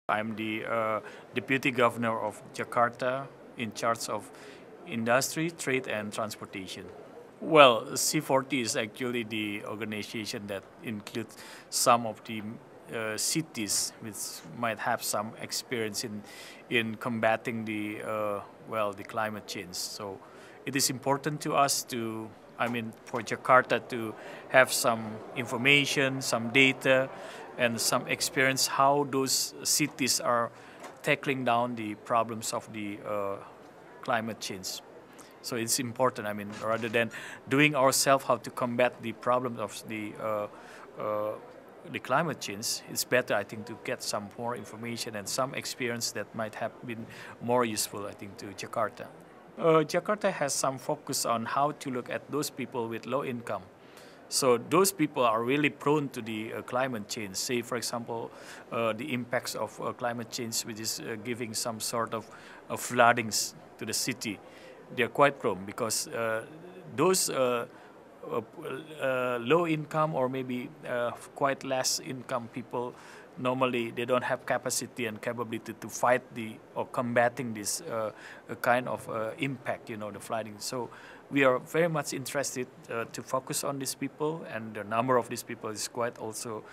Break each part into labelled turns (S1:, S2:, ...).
S1: I'm the Deputy Governor of Jakarta in charge of industry, trade and transportation. Well, C40 is actually the organization that includes some of the cities which might have some experience in combating the climate change. So it is important to us for Jakarta to have some information, some data, and some experience how those cities are tackling down the problems of the climate change. So it's important. Rather than doing ourselves how to combat the problems of the climate change, it's better, I think, to get some more information and some experience that might have been more useful, I think, to Jakarta. Jakarta has some focus on how to look at those people with low income. So those people are really prone to the climate change. Say, for example, the impacts of climate change, which is giving some sort of floodings to the city. They're quite prone because those low income or maybe quite less income people, normally they don't have capacity and capability to fight or combating this kind of impact, the flooding. So we are very much interested to focus on these people, and the number of these people is quite also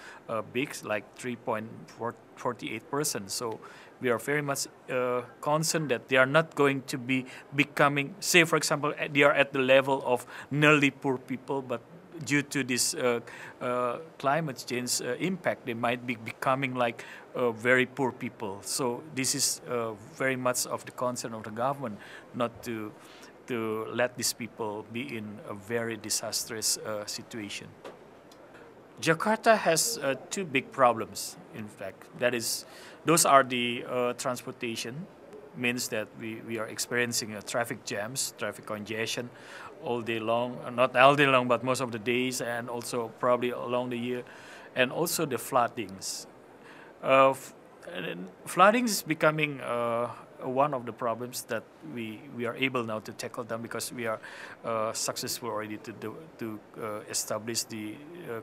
S1: big, like 3.48%. So we are very much concerned that they are not going to be becoming, say for example, they are at the level of nearly poor people, but due to this climate change impact, they might be becoming like very poor people. So this is very much of the concern of the government, not to let these people be in a very disastrous situation. Jakarta has two big problems, in fact. Those are the transportation, means that we are experiencing traffic jams, traffic congestion all day long, not all day long, but most of the days, and also probably along the year, and also the floodings. Flooding is becoming one of the problems that we are able now to tackle them, because we are successful already to establish the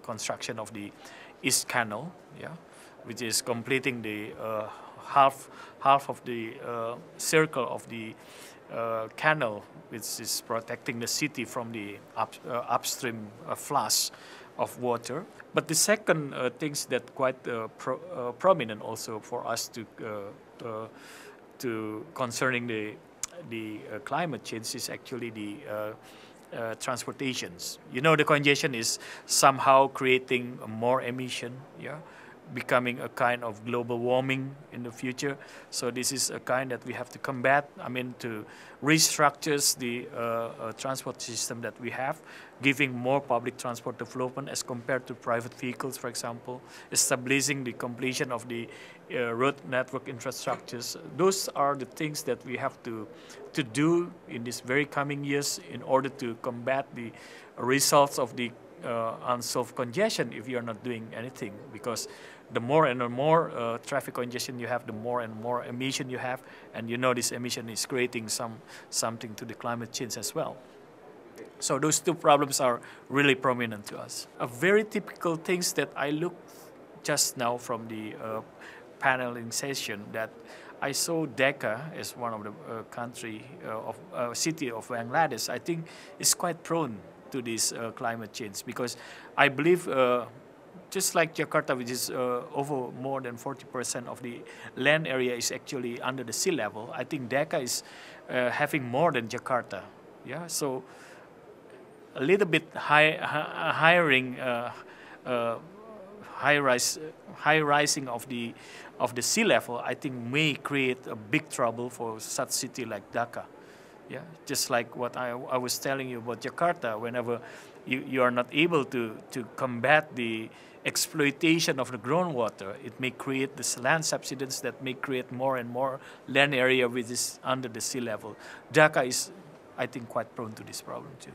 S1: construction of the East Canal, which is completing the half of the circle of the canal, which is protecting the city from the upstream flush of water. But the second things that quite prominent also for us to concerning the climate change is actually the transportations. The congestion is somehow creating more emission, becoming a kind of global warming in the future. So this is a kind that we have to combat. To restructure the transport system that we have, giving more public transport development as compared to private vehicles, for example, establishing the completion of the road network infrastructures. Those are the things that we have to do in these very coming years in order to combat the results of the unsolved congestion if you are not doing anything, because the more and more traffic congestion you have, the more and more emission you have, and this emission is creating something to the climate change as well. So those two problems are really prominent to us. A very typical things that I looked just now from the paneling session, that I saw Dhaka as one of the city of Bangladesh. I think is quite prone to this climate change, because I believe just like Jakarta, which is over more than 40% of the land area is actually under the sea level, I think Dhaka is having more than Jakarta. So a little bit high rising of the sea level, I think may create a big trouble for such city like Dhaka. Just like what I was telling you about Jakarta, whenever you are not able to combat the exploitation of the groundwater, it may create this land subsidence that may create more and more land area which is under the sea level. Dhaka is, I think, quite prone to this problem too.